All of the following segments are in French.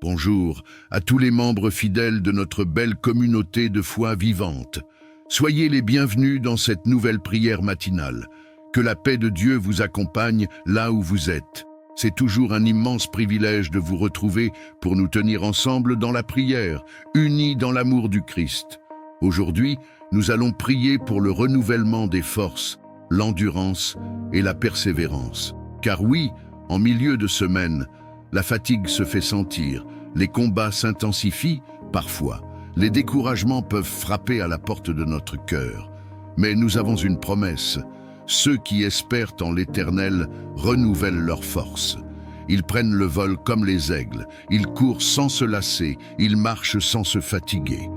Bonjour à tous les membres fidèles de notre belle communauté de foi vivante. Soyez les bienvenus dans cette nouvelle prière matinale. Que la paix de Dieu vous accompagne là où vous êtes. C'est toujours un immense privilège de vous retrouver pour nous tenir ensemble dans la prière, unis dans l'amour du Christ. Aujourd'hui, nous allons prier pour le renouvellement des forces, l'endurance et la persévérance. Car oui, en milieu de semaine, la fatigue se fait sentir, les combats s'intensifient parfois, les découragements peuvent frapper à la porte de notre cœur. Mais nous avons une promesse, ceux qui espèrent en l'Éternel renouvellent leurs forces. Ils prennent le vol comme les aigles, ils courent sans se lasser, ils marchent sans se fatiguer.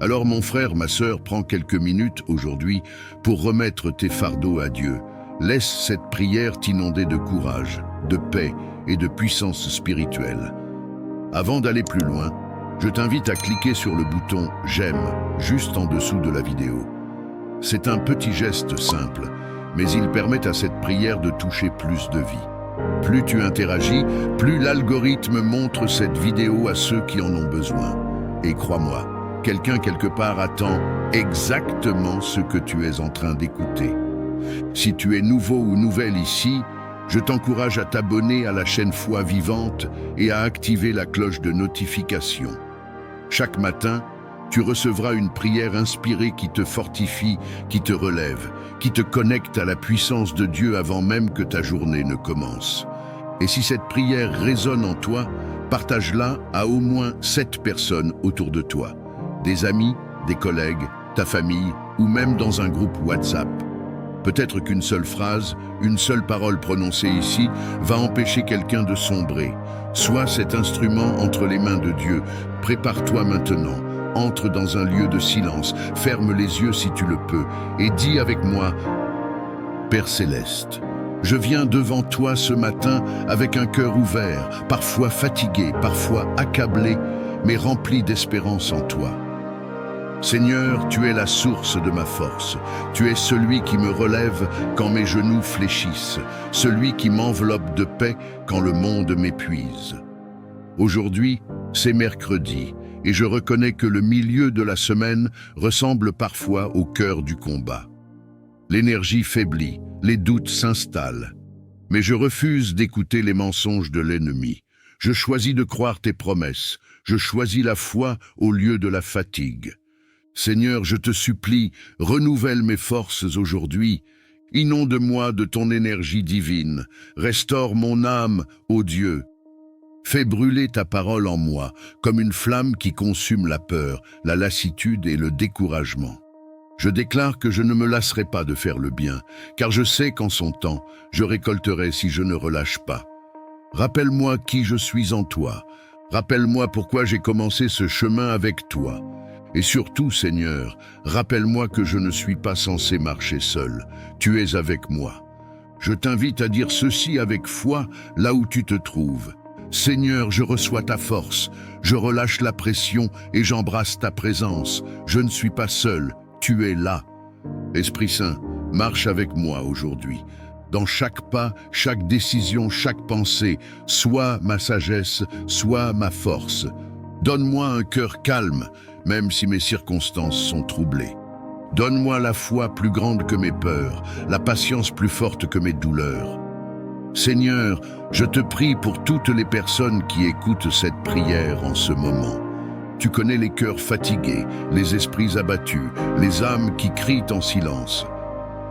Alors mon frère, ma sœur, prends quelques minutes aujourd'hui pour remettre tes fardeaux à Dieu. Laisse cette prière t'inonder de courage, de paix et de puissance spirituelle. Avant d'aller plus loin, je t'invite à cliquer sur le bouton « J'aime » juste en dessous de la vidéo. C'est un petit geste simple, mais il permet à cette prière de toucher plus de vie. Plus tu interagis, plus l'algorithme montre cette vidéo à ceux qui en ont besoin. Et crois-moi, quelqu'un quelque part attend exactement ce que tu es en train d'écouter. Si tu es nouveau ou nouvelle ici, je t'encourage à t'abonner à la chaîne Foi Vivante et à activer la cloche de notification. Chaque matin, tu recevras une prière inspirée qui te fortifie, qui te relève, qui te connecte à la puissance de Dieu avant même que ta journée ne commence. Et si cette prière résonne en toi, partage-la à au moins 7 personnes autour de toi. Des amis, des collègues, ta famille ou même dans un groupe WhatsApp. Peut-être qu'une seule phrase, une seule parole prononcée ici va empêcher quelqu'un de sombrer. Sois cet instrument entre les mains de Dieu. Prépare-toi maintenant. Entre dans un lieu de silence. Ferme les yeux si tu le peux. Et dis avec moi, Père Céleste, je viens devant toi ce matin avec un cœur ouvert, parfois fatigué, parfois accablé, mais rempli d'espérance en toi. Seigneur, tu es la source de ma force. Tu es celui qui me relève quand mes genoux fléchissent, celui qui m'enveloppe de paix quand le monde m'épuise. Aujourd'hui, c'est mercredi, et je reconnais que le milieu de la semaine ressemble parfois au cœur du combat. L'énergie faiblit, les doutes s'installent. Mais je refuse d'écouter les mensonges de l'ennemi. Je choisis de croire tes promesses. Je choisis la foi au lieu de la fatigue. Seigneur, je te supplie, renouvelle mes forces aujourd'hui. Inonde-moi de ton énergie divine. Restaure mon âme, ô Dieu. Fais brûler ta parole en moi, comme une flamme qui consume la peur, la lassitude et le découragement. Je déclare que je ne me lasserai pas de faire le bien, car je sais qu'en son temps, je récolterai si je ne relâche pas. Rappelle-moi qui je suis en toi. Rappelle-moi pourquoi j'ai commencé ce chemin avec toi. Et surtout, Seigneur, rappelle-moi que je ne suis pas censé marcher seul. Tu es avec moi. Je t'invite à dire ceci avec foi là où tu te trouves. Seigneur, je reçois ta force, je relâche la pression et j'embrasse ta présence. Je ne suis pas seul, tu es là. Esprit Saint, marche avec moi aujourd'hui. Dans chaque pas, chaque décision, chaque pensée, sois ma sagesse, sois ma force. Donne-moi un cœur calme, même si mes circonstances sont troublées. Donne-moi la foi plus grande que mes peurs, la patience plus forte que mes douleurs. Seigneur, je te prie pour toutes les personnes qui écoutent cette prière en ce moment. Tu connais les cœurs fatigués, les esprits abattus, les âmes qui crient en silence.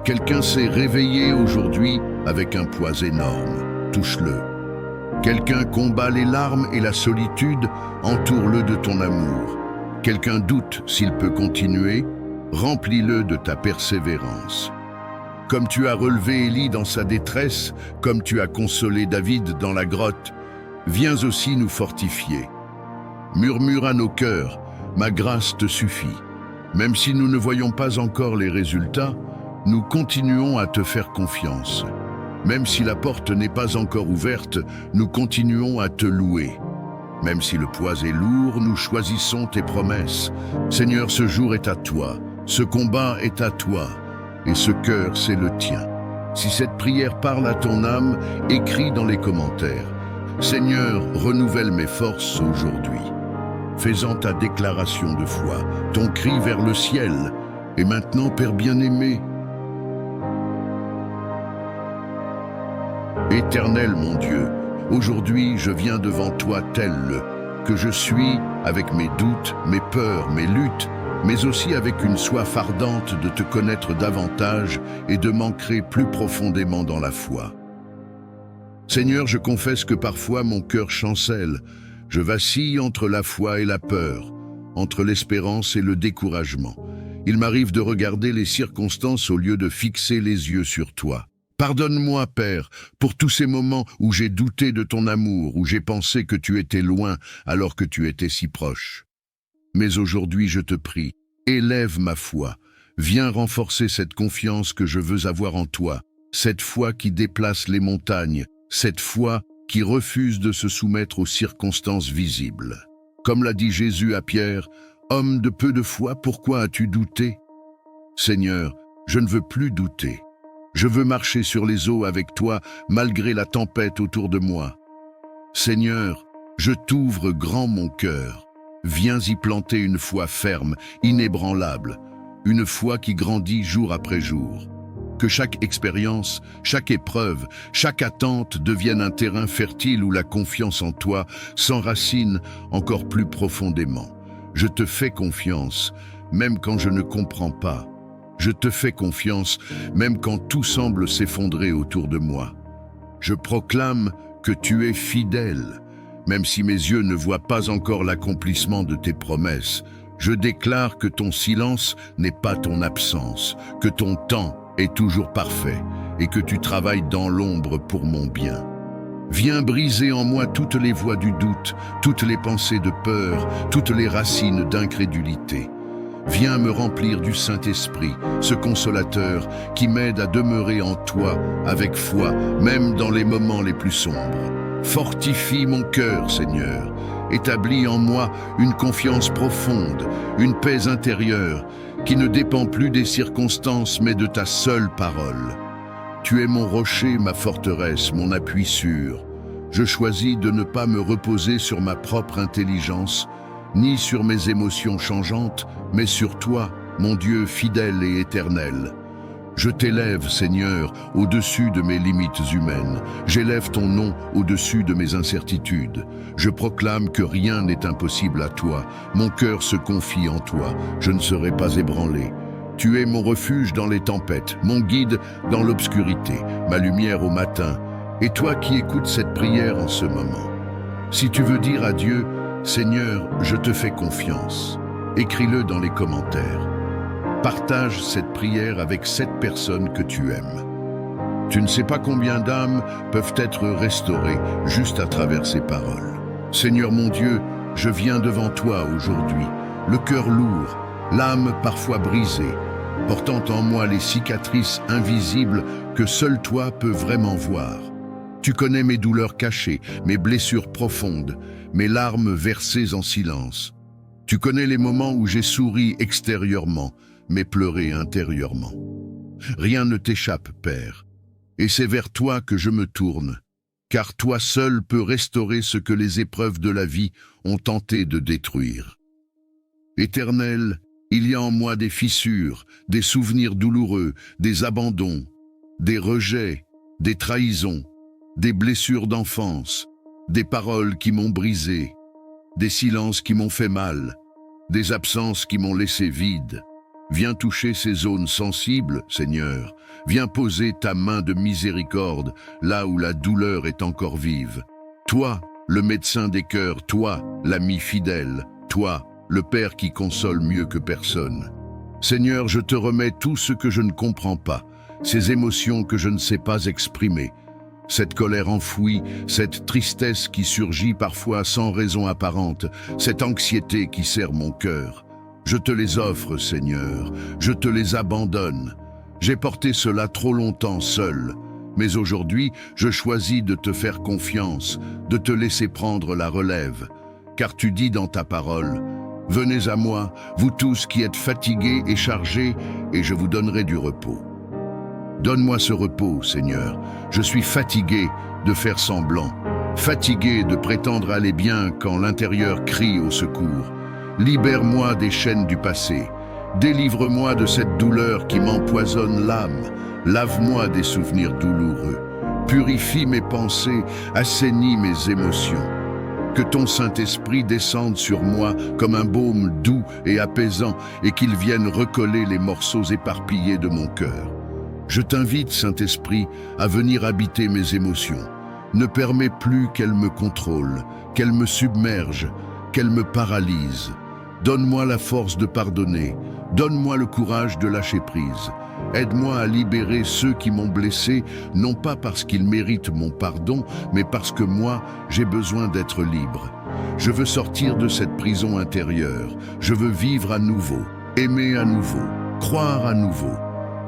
Quelqu'un s'est réveillé aujourd'hui avec un poids énorme. Touche-le. Quelqu'un combat les larmes et la solitude, entoure-le de ton amour. Quelqu'un doute s'il peut continuer, remplis-le de ta persévérance. Comme tu as relevé Élie dans sa détresse, comme tu as consolé David dans la grotte, viens aussi nous fortifier. Murmure à nos cœurs, ma grâce te suffit. Même si nous ne voyons pas encore les résultats, nous continuons à te faire confiance. Même si la porte n'est pas encore ouverte, nous continuons à te louer. Même si le poids est lourd, nous choisissons tes promesses. Seigneur, ce jour est à toi, ce combat est à toi, et ce cœur, c'est le tien. Si cette prière parle à ton âme, écris dans les commentaires. Seigneur, renouvelle mes forces aujourd'hui. Faisant ta déclaration de foi, ton cri vers le ciel. Et maintenant, Père bien-aimé, Éternel mon Dieu, aujourd'hui je viens devant toi tel que je suis, avec mes doutes, mes peurs, mes luttes, mais aussi avec une soif ardente de te connaître davantage et de m'ancrer plus profondément dans la foi. Seigneur, je confesse que parfois mon cœur chancelle, je vacille entre la foi et la peur, entre l'espérance et le découragement. Il m'arrive de regarder les circonstances au lieu de fixer les yeux sur toi. Pardonne-moi, Père, pour tous ces moments où j'ai douté de ton amour, où j'ai pensé que tu étais loin alors que tu étais si proche. Mais aujourd'hui, je te prie, élève ma foi. Viens renforcer cette confiance que je veux avoir en toi, cette foi qui déplace les montagnes, cette foi qui refuse de se soumettre aux circonstances visibles. Comme l'a dit Jésus à Pierre, « Homme de peu de foi, pourquoi as-tu douté ?» Seigneur, je ne veux plus douter. Je veux marcher sur les eaux avec toi, malgré la tempête autour de moi. Seigneur, je t'ouvre grand mon cœur. Viens y planter une foi ferme, inébranlable, une foi qui grandit jour après jour. Que chaque expérience, chaque épreuve, chaque attente devienne un terrain fertile où la confiance en toi s'enracine encore plus profondément. Je te fais confiance, même quand je ne comprends pas. Je te fais confiance, même quand tout semble s'effondrer autour de moi. Je proclame que tu es fidèle, même si mes yeux ne voient pas encore l'accomplissement de tes promesses. Je déclare que ton silence n'est pas ton absence, que ton temps est toujours parfait et que tu travailles dans l'ombre pour mon bien. Viens briser en moi toutes les voies du doute, toutes les pensées de peur, toutes les racines d'incrédulité. Viens me remplir du Saint-Esprit, ce consolateur qui m'aide à demeurer en toi avec foi, même dans les moments les plus sombres. Fortifie mon cœur, Seigneur. Établis en moi une confiance profonde, une paix intérieure qui ne dépend plus des circonstances mais de ta seule parole. Tu es mon rocher, ma forteresse, mon appui sûr. Je choisis de ne pas me reposer sur ma propre intelligence, ni sur mes émotions changeantes, mais sur toi, mon Dieu fidèle et éternel. Je t'élève, Seigneur, au-dessus de mes limites humaines. J'élève ton nom au-dessus de mes incertitudes. Je proclame que rien n'est impossible à toi. Mon cœur se confie en toi. Je ne serai pas ébranlé. Tu es mon refuge dans les tempêtes, mon guide dans l'obscurité, ma lumière au matin. Et toi qui écoutes cette prière en ce moment, si tu veux dire à Dieu, Seigneur, je te fais confiance, écris-le dans les commentaires. Partage cette prière avec 7 personnes que tu aimes. Tu ne sais pas combien d'âmes peuvent être restaurées juste à travers ces paroles. Seigneur mon Dieu, je viens devant toi aujourd'hui, le cœur lourd, l'âme parfois brisée, portant en moi les cicatrices invisibles que seul toi peux vraiment voir. Tu connais mes douleurs cachées, mes blessures profondes, mes larmes versées en silence. Tu connais les moments où j'ai souri extérieurement, mais pleuré intérieurement. Rien ne t'échappe, Père, et c'est vers toi que je me tourne, car toi seul peux restaurer ce que les épreuves de la vie ont tenté de détruire. Éternel, il y a en moi des fissures, des souvenirs douloureux, des abandons, des rejets, des trahisons, des blessures d'enfance, des paroles qui m'ont brisé, des silences qui m'ont fait mal, des absences qui m'ont laissé vide. Viens toucher ces zones sensibles, Seigneur. Viens poser ta main de miséricorde là où la douleur est encore vive. Toi, le médecin des cœurs, toi, l'ami fidèle, toi, le Père qui console mieux que personne. Seigneur, je te remets tout ce que je ne comprends pas, ces émotions que je ne sais pas exprimer, cette colère enfouie, cette tristesse qui surgit parfois sans raison apparente, cette anxiété qui serre mon cœur. Je te les offre, Seigneur, je te les abandonne. J'ai porté cela trop longtemps seul, mais aujourd'hui, je choisis de te faire confiance, de te laisser prendre la relève, car tu dis dans ta parole, « Venez à moi, vous tous qui êtes fatigués et chargés, et je vous donnerai du repos. » Donne-moi ce repos, Seigneur. Je suis fatigué de faire semblant. fatigué de prétendre aller bien quand l'intérieur crie au secours. Libère-moi des chaînes du passé, délivre-moi de cette douleur qui m'empoisonne l'âme, lave-moi des souvenirs douloureux, purifie mes pensées, assainis mes émotions. Que ton Saint-Esprit descende sur moi comme un baume doux et apaisant et qu'il vienne recoller les morceaux éparpillés de mon cœur. Je t'invite, Saint-Esprit, à venir habiter mes émotions. Ne permets plus qu'elles me contrôlent, qu'elles me submergent, qu'elles me paralysent. Donne-moi la force de pardonner, donne-moi le courage de lâcher prise. Aide-moi à libérer ceux qui m'ont blessé, non pas parce qu'ils méritent mon pardon, mais parce que moi, j'ai besoin d'être libre. Je veux sortir de cette prison intérieure. Je veux vivre à nouveau, aimer à nouveau, croire à nouveau.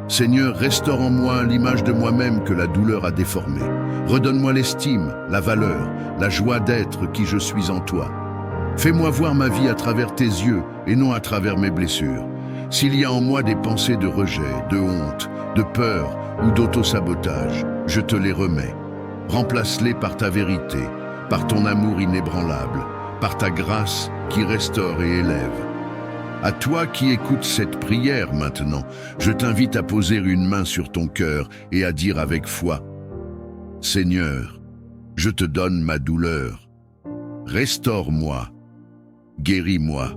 Seigneur, restaure en moi l'image de moi-même que la douleur a déformée. Redonne-moi l'estime, la valeur, la joie d'être qui je suis en toi. Fais-moi voir ma vie à travers tes yeux et non à travers mes blessures. S'il y a en moi des pensées de rejet, de honte, de peur ou d'autosabotage, je te les remets. Remplace-les par ta vérité, par ton amour inébranlable, par ta grâce qui restaure et élève. À toi qui écoutes cette prière maintenant, je t'invite à poser une main sur ton cœur et à dire avec foi: Seigneur, je te donne ma douleur. Restaure-moi, guéris-moi.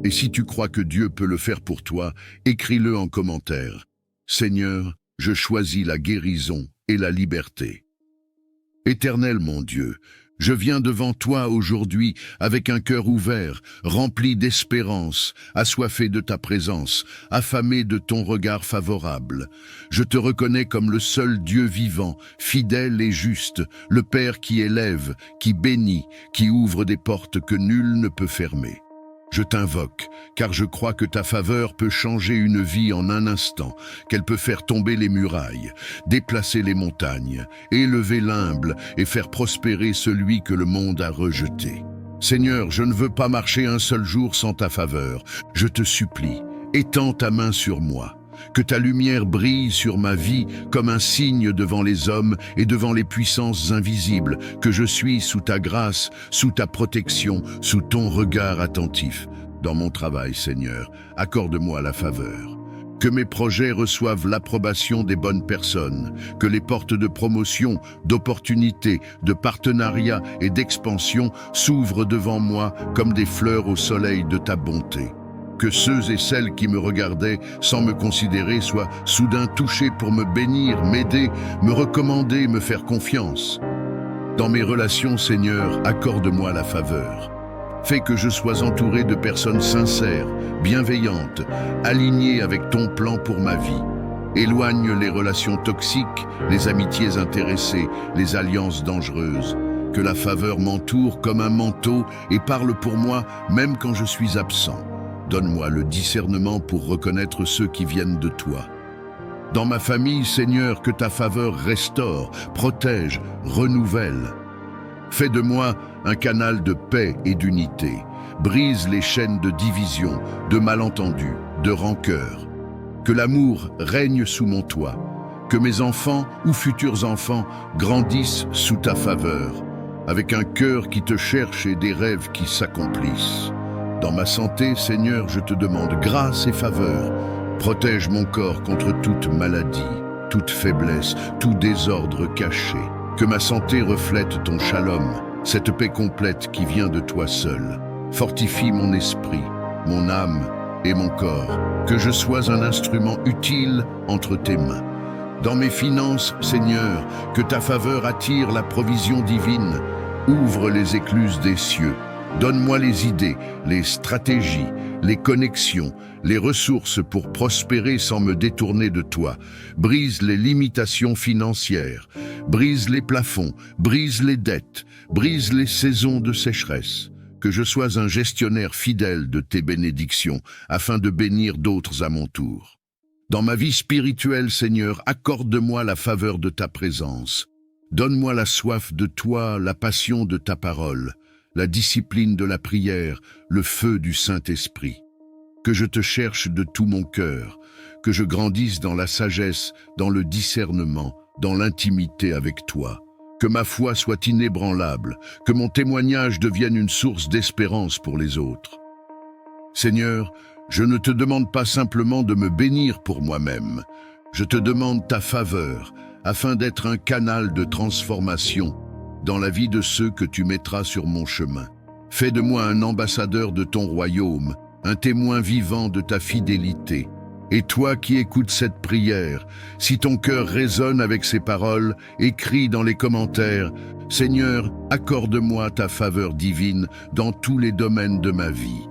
Et si tu crois que Dieu peut le faire pour toi, écris-le en commentaire. Seigneur, je choisis la guérison et la liberté. Éternel mon Dieu, je viens devant toi aujourd'hui avec un cœur ouvert, rempli d'espérance, assoiffé de ta présence, affamé de ton regard favorable. Je te reconnais comme le seul Dieu vivant, fidèle et juste, le Père qui élève, qui bénit, qui ouvre des portes que nul ne peut fermer. Je t'invoque, car je crois que ta faveur peut changer une vie en un instant, qu'elle peut faire tomber les murailles, déplacer les montagnes, élever l'humble et faire prospérer celui que le monde a rejeté. Seigneur, je ne veux pas marcher un seul jour sans ta faveur. Je te supplie, étends ta main sur moi. Que ta lumière brille sur ma vie comme un signe devant les hommes et devant les puissances invisibles, que je suis sous ta grâce, sous ta protection, sous ton regard attentif. Dans mon travail, Seigneur, accorde-moi la faveur. Que mes projets reçoivent l'approbation des bonnes personnes, que les portes de promotion, d'opportunité, de partenariat et d'expansion s'ouvrent devant moi comme des fleurs au soleil de ta bonté. Que ceux et celles qui me regardaient sans me considérer soient soudain touchés pour me bénir, m'aider, me recommander, me faire confiance. Dans mes relations, Seigneur, accorde-moi la faveur. Fais que je sois entouré de personnes sincères, bienveillantes, alignées avec ton plan pour ma vie. Éloigne les relations toxiques, les amitiés intéressées, les alliances dangereuses. Que la faveur m'entoure comme un manteau et parle pour moi même quand je suis absent. Donne-moi le discernement pour reconnaître ceux qui viennent de toi. Dans ma famille, Seigneur, que ta faveur restaure, protège, renouvelle. Fais de moi un canal de paix et d'unité. Brise les chaînes de division, de malentendus, de rancœur. Que l'amour règne sous mon toit. Que mes enfants ou futurs enfants grandissent sous ta faveur, avec un cœur qui te cherche et des rêves qui s'accomplissent. Dans ma santé, Seigneur, je te demande grâce et faveur. Protège mon corps contre toute maladie, toute faiblesse, tout désordre caché. Que ma santé reflète ton shalom, cette paix complète qui vient de toi seul. Fortifie mon esprit, mon âme et mon corps. Que je sois un instrument utile entre tes mains. Dans mes finances, Seigneur, que ta faveur attire la provision divine. Ouvre les écluses des cieux. Donne-moi les idées, les stratégies, les connexions, les ressources pour prospérer sans me détourner de toi. Brise les limitations financières, brise les plafonds, brise les dettes, brise les saisons de sécheresse. Que je sois un gestionnaire fidèle de tes bénédictions, afin de bénir d'autres à mon tour. Dans ma vie spirituelle, Seigneur, accorde-moi la faveur de ta présence. Donne-moi la soif de toi, la passion de ta parole, la discipline de la prière, le feu du Saint-Esprit. Que je te cherche de tout mon cœur, que je grandisse dans la sagesse, dans le discernement, dans l'intimité avec toi. que ma foi soit inébranlable, que mon témoignage devienne une source d'espérance pour les autres. Seigneur, je ne te demande pas simplement de me bénir pour moi-même, je te demande ta faveur, afin d'être un canal de transformation dans la vie de ceux que tu mettras sur mon chemin. Fais de moi un ambassadeur de ton royaume, un témoin vivant de ta fidélité. Et toi qui écoutes cette prière, si ton cœur résonne avec ces paroles, écris dans les commentaires « Seigneur, accorde-moi ta faveur divine dans tous les domaines de ma vie ».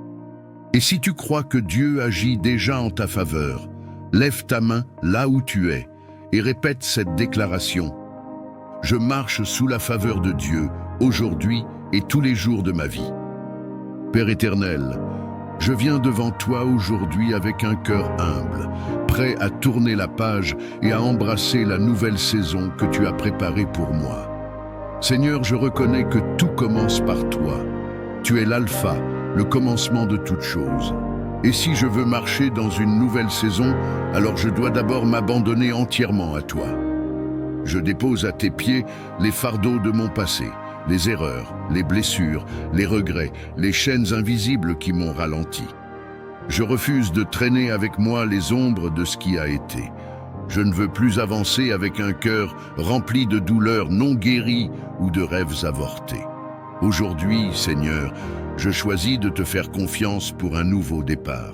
Et si tu crois que Dieu agit déjà en ta faveur, lève ta main là où tu es et répète cette déclaration. Je marche sous la faveur de Dieu, aujourd'hui et tous les jours de ma vie. Père éternel, je viens devant toi aujourd'hui avec un cœur humble, prêt à tourner la page et à embrasser la nouvelle saison que tu as préparée pour moi. Seigneur, je reconnais que tout commence par toi. Tu es l'alpha, le commencement de toutes choses. Et si je veux marcher dans une nouvelle saison, alors je dois d'abord m'abandonner entièrement à toi. Je dépose à tes pieds les fardeaux de mon passé, les erreurs, les blessures, les regrets, les chaînes invisibles qui m'ont ralenti. Je refuse de traîner avec moi les ombres de ce qui a été. Je ne veux plus avancer avec un cœur rempli de douleurs non guéries ou de rêves avortés. Aujourd'hui, Seigneur, je choisis de te faire confiance pour un nouveau départ.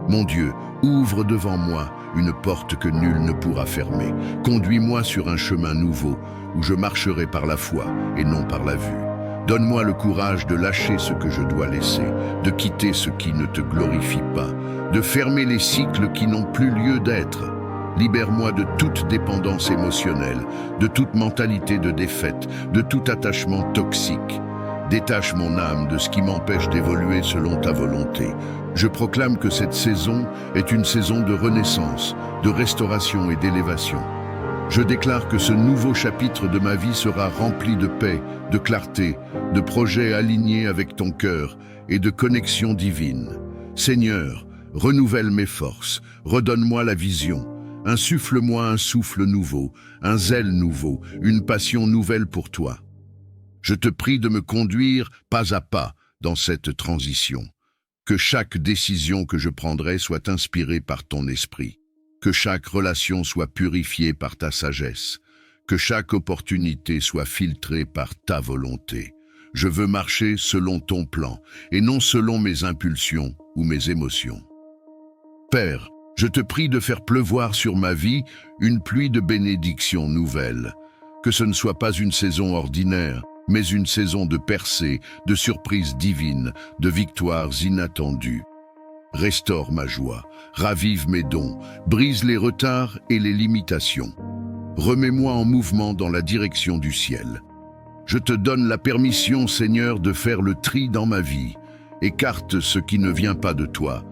Mon Dieu, ouvre devant moi une porte que nul ne pourra fermer. Conduis-moi sur un chemin nouveau où je marcherai par la foi et non par la vue. Donne-moi le courage de lâcher ce que je dois laisser, de quitter ce qui ne te glorifie pas, de fermer les cycles qui n'ont plus lieu d'être. Libère-moi de toute dépendance émotionnelle, de toute mentalité de défaite, de tout attachement toxique. Détache mon âme de ce qui m'empêche d'évoluer selon ta volonté. Je proclame que cette saison est une saison de renaissance, de restauration et d'élévation. Je déclare que ce nouveau chapitre de ma vie sera rempli de paix, de clarté, de projets alignés avec ton cœur et de connexion divine. Seigneur, renouvelle mes forces, redonne-moi la vision. Insuffle-moi un souffle nouveau, un zèle nouveau, une passion nouvelle pour toi. Je te prie de me conduire pas à pas dans cette transition. Que chaque décision que je prendrai soit inspirée par ton esprit. Que chaque relation soit purifiée par ta sagesse. Que chaque opportunité soit filtrée par ta volonté. Je veux marcher selon ton plan et non selon mes impulsions ou mes émotions. Père, je te prie de faire pleuvoir sur ma vie une pluie de bénédictions nouvelles. Que ce ne soit pas une saison ordinaire, mais une saison de percées, de surprises divines, de victoires inattendues. Restaure ma joie, ravive mes dons, brise les retards et les limitations. Remets-moi en mouvement dans la direction du ciel. Je te donne la permission, Seigneur, de faire le tri dans ma vie. Écarte ce qui ne vient pas de toi.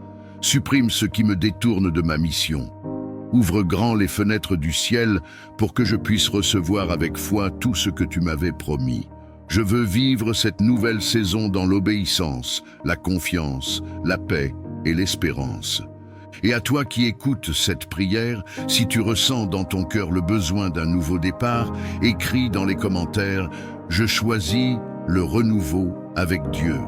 Supprime ce qui me détourne de ma mission. Ouvre grand les fenêtres du ciel pour que je puisse recevoir avec foi tout ce que tu m'avais promis. Je veux vivre cette nouvelle saison dans l'obéissance, la confiance, la paix et l'espérance. Et à toi qui écoutes cette prière, si tu ressens dans ton cœur le besoin d'un nouveau départ, écris dans les commentaires « Je choisis le renouveau avec Dieu ».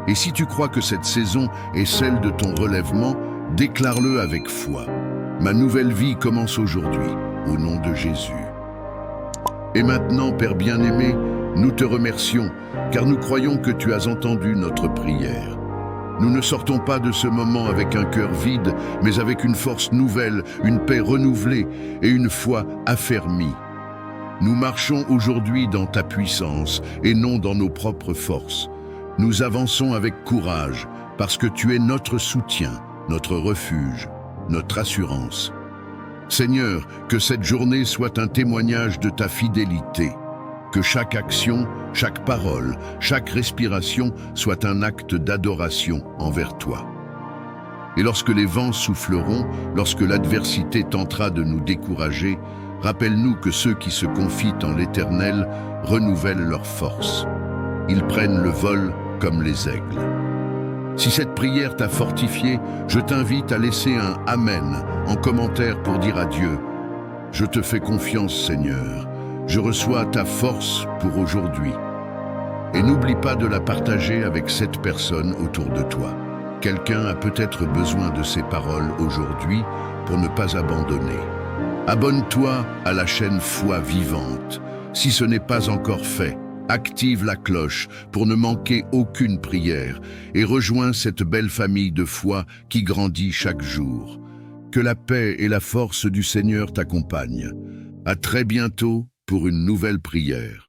Et si tu crois que cette saison est celle de ton relèvement, déclare-le avec foi. Ma nouvelle vie commence aujourd'hui, au nom de Jésus. Et maintenant, Père bien-aimé, nous te remercions, car nous croyons que tu as entendu notre prière. Nous ne sortons pas de ce moment avec un cœur vide, mais avec une force nouvelle, une paix renouvelée et une foi affermie. Nous marchons aujourd'hui dans ta puissance et non dans nos propres forces. Nous avançons avec courage, parce que tu es notre soutien, notre refuge, notre assurance. Seigneur, que cette journée soit un témoignage de ta fidélité. Que chaque action, chaque parole, chaque respiration soit un acte d'adoration envers toi. Et lorsque les vents souffleront, lorsque l'adversité tentera de nous décourager, rappelle-nous que ceux qui se confient en l'Éternel renouvellent leurs forces. Ils prennent le vol comme les aigles. Si cette prière t'a fortifié, je t'invite à laisser un « Amen » en commentaire pour dire à Dieu « Je te fais confiance, Seigneur. Je reçois ta force pour aujourd'hui. Et n'oublie pas de la partager avec cette personne autour de toi. Quelqu'un a peut-être besoin de ces paroles aujourd'hui pour ne pas abandonner. Abonne-toi à la chaîne Foi Vivante. Si ce n'est pas encore fait, active la cloche pour ne manquer aucune prière et rejoins cette belle famille de foi qui grandit chaque jour. Que la paix et la force du Seigneur t'accompagnent. À très bientôt pour une nouvelle prière.